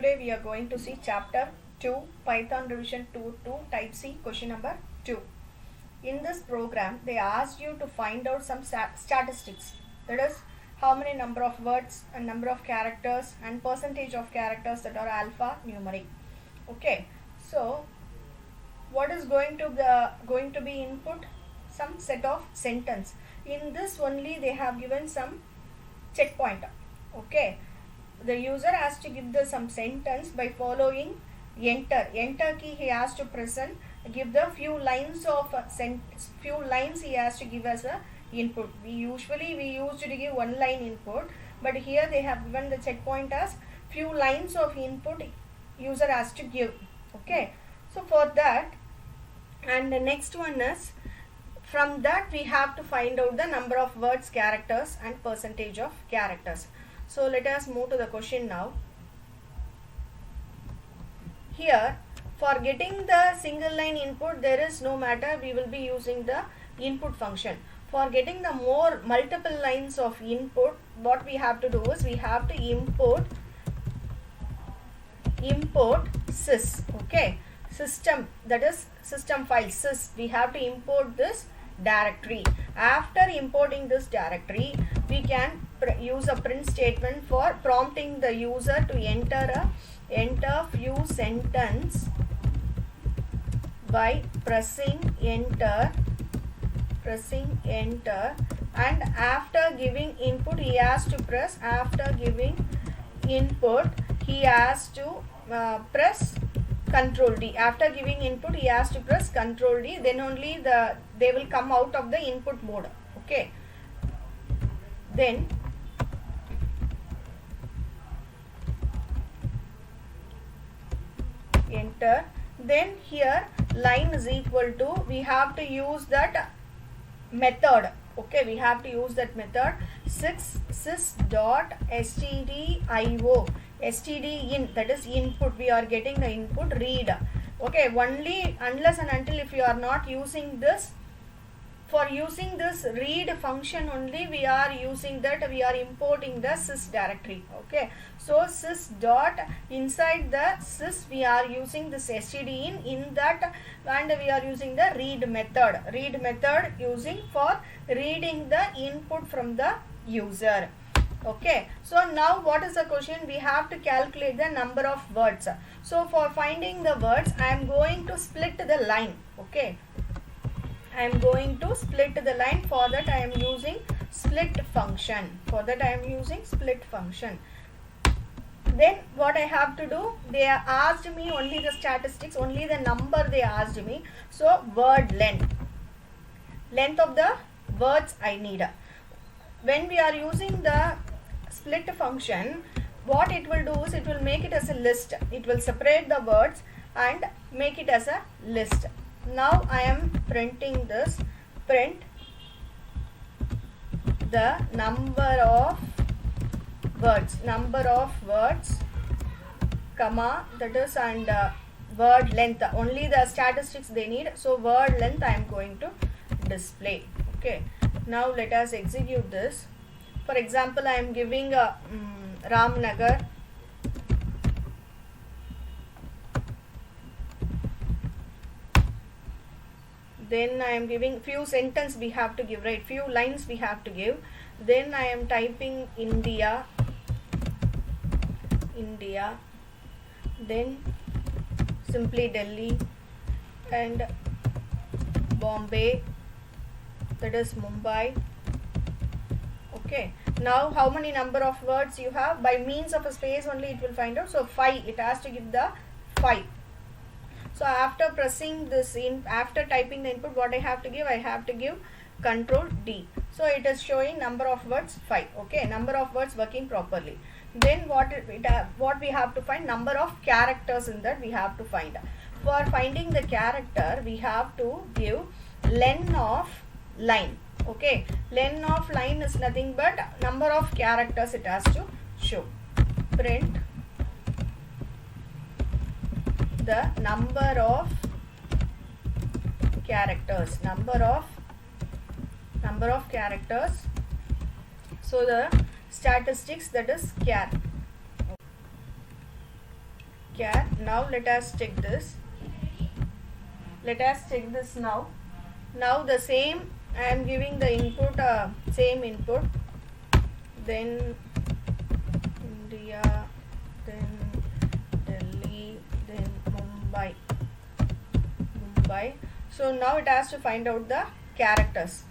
today we are going to see chapter 2 Python revision 2 type C question number 2. In this program they asked you to find out some statistics, that is how many number of words and number of characters and percentage of characters that are alphanumeric. Okay, so what is going to be input? Some set of sentence. In this only they have given some checkpoint. Okay, the user has to give some sentence by following enter key. He has to present, give the few lines of few lines he has to give as a input. We used to give one line input, but here they have given the checkpoint as few lines of input user has to give. Okay, so for that, and the next one is, from that we have to find out the number of words, characters and percentage of characters. So let us move to the question now. Here, for getting the single line input, there is no matter, we will be using the input function. For getting the multiple lines of input, what we have to do is we have to import sys. Okay, system, that is system file sys. We have to import this directory. After importing this directory, we can use a print statement for prompting the user to enter few sentence by pressing enter, and after giving input he has to press, after giving input he has to press Control D. After giving input he has to press Control D, then only they will come out of the input mode. Okay, then enter, then here line is equal to, we have to use that method. Okay, we have to use that method sys.stdio, std in, that is input, we are getting the input read. Okay, only unless and until if you are not using this, for using this read function only we are using that, we are importing the sys directory. Okay, so sys dot, inside the sys we are using this std in that, and we are using the read method using for reading the input from the user. Okay, so now what is the question? We have to calculate the number of words. So for finding the words, I am going to split the line. Okay, I am going to split the line. For that I am using split function. Then what I have to do, they asked me only the statistics, only the number they asked me. So word length of the words I need. When we are using the split function, what it will do is it will make it as a list. It will separate the words and make it as a list. Now I am printing this, print the number of words, comma, that is, and word length, only the statistics they need. So word length I am going to display. Okay, now let us execute this. For example, I am giving a Ramnagar, then I am giving few sentence we have to give, right, few lines we have to give. Then I am typing India, then simply Delhi, and Bombay, that is Mumbai. Okay, now how many number of words you have? By means of a space only it will find out. So 5, it has to give the 5. So after pressing this in, after typing the input, what I have to give? I have to give Control D. So it is showing number of words 5. Okay, number of words working properly. Then what we have to find? Number of characters in that we have to find. For finding the character, we have to give len of line. Okay, len of line is nothing but number of characters it has to show. Print the number of characters, so the statistics, that is char. char. Now let us check this. Let us check this now. Now the same, I am giving the input, same input, then India, then Delhi, then Mumbai. So now it has to find out the characters.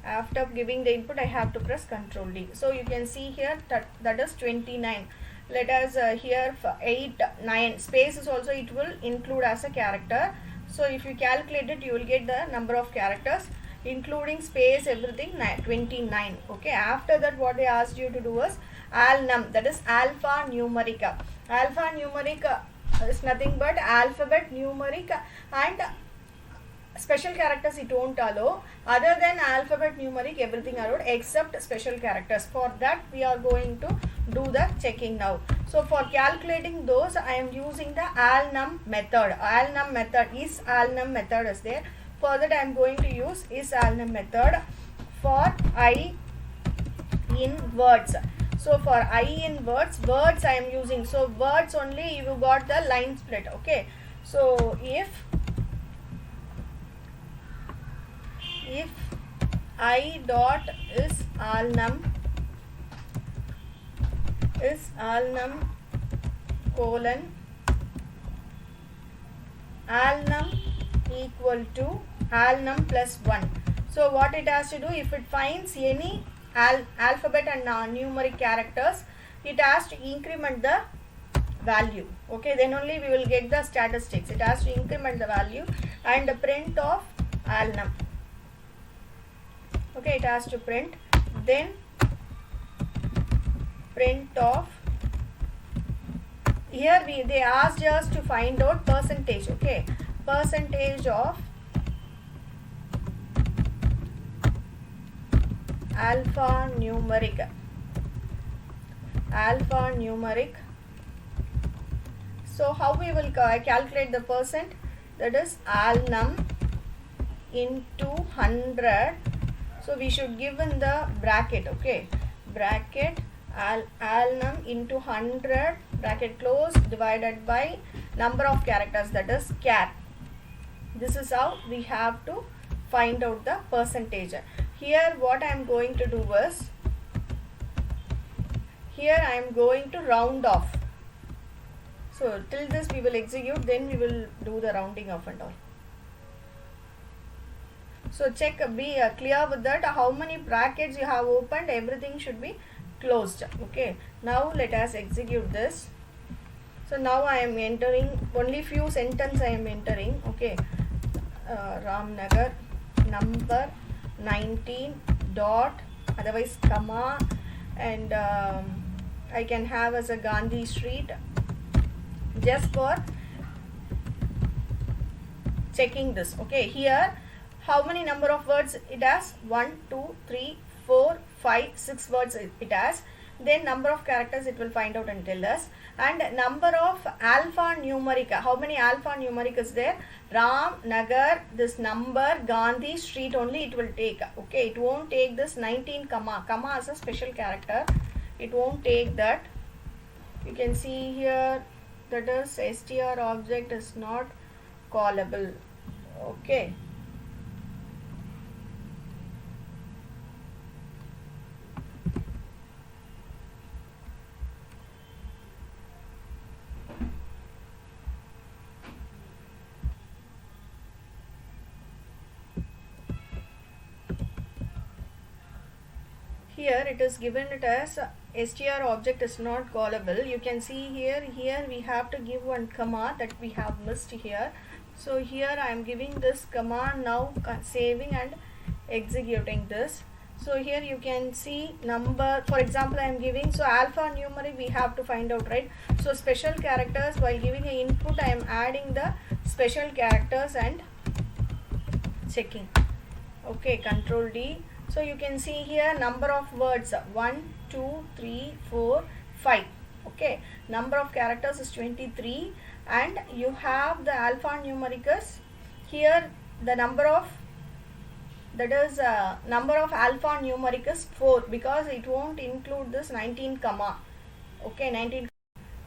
After giving the input, I have to press Ctrl D. So you can see here that is 29. Let us here for 8, 9 spaces also it will include as a character. So if you calculate it, you will get the number of characters including space, everything 29. Okay, after that what they asked you to do was alnum, that is alphanumeric. Alphanumeric is nothing but alphabet, numeric and special characters it won't allow. Other than alphabet, numeric, everything allowed except special characters. For that we are going to do the checking now. So for calculating those, I am using the alnum method. Alnum method is alnum method is there. For that I am going to use is alnum method for I in words. So for I in words I am using. So words only you got the line split. Okay. So if I dot is alnum colon alnum equal to alnum plus 1. So what it has to do, if it finds any alphabet and numeric characters, it has to increment the value. Okay, then only we will get the statistics. It has to increment the value and print of alnum. Okay, it has to print, then print of, here they asked us to find out percentage. Okay, percentage of alphanumeric. So how we will calculate the percent, that is alnum into 100. So we should give in the bracket. Okay, bracket alnum into 100 bracket close divided by number of characters, that is char. This is how we have to find out the percentage. Here what I am going to do is, here I am going to round off. So till this we will execute, then we will do the rounding off and all. So check, be clear with that, how many brackets you have opened, everything should be closed. Okay, now let us execute this. So now I am entering only few sentences I am entering. Okay, Ramnagar number 19 dot, otherwise comma, and I can have as a Gandhi Street, just for checking this. Okay, here how many number of words it has? 1, 2, 3, 4, 5, 6 words it has. Then number of characters it will find out and tell us. And number of alphanumeric, how many alphanumeric is there? Ram, Nagar, this number, Gandhi, Street only it will take. Okay, it won't take this 19 comma. Comma as a special character. It won't take that. You can see here, that is str object is not callable. Okay. Here it is given it as str object is not callable. You can see here we have to give one comma that we have missed here. So here I am giving this comma, now saving and executing this. So here you can see number, for example I am giving, so alphanumeric we have to find out, right? So special characters, while giving an input I am adding the special characters and checking. Okay, Control D. So you can see here number of words 1, 2, 3, 4, 5. Okay, number of characters is 23, and you have the alphanumericus. Here the number of, that is number of alphanumeric is 4, because it won't include this 19 comma. Okay, 19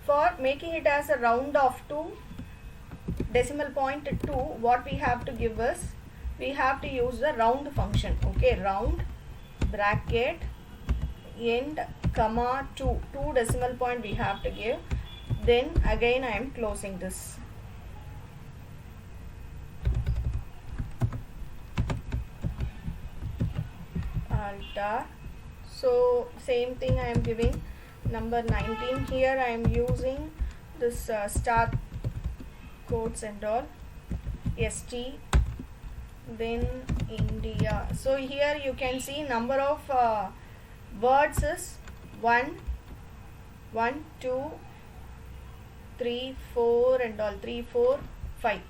For making it as a round of to decimal point 2, what we have to give is, we have to use the round function. Okay, round bracket end comma 2 decimal point we have to give. Then again I am closing this. Alter. So same thing I am giving number 19. Here I am using this star codes and all, ST, then India. So here you can see number of words is 1, 2, 3, 4 and all, 3, 4, 5.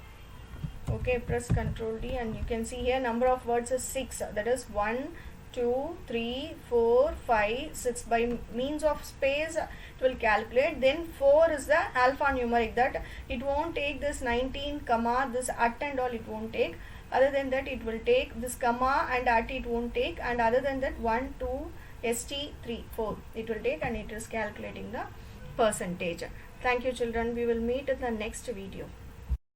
Okay, press Ctrl D and you can see here number of words is 6. That is 1, 2, 3, 4, 5, 6. By means of space it will calculate. Then 4 is the alphanumeric, that it won't take this 19 comma, this at and all it won't take. Other than that it will take this comma and at it won't take, and other than that 1, 2, ST, 3, 4 it will take, and it is calculating the percentage. Thank you children. We will meet in the next video.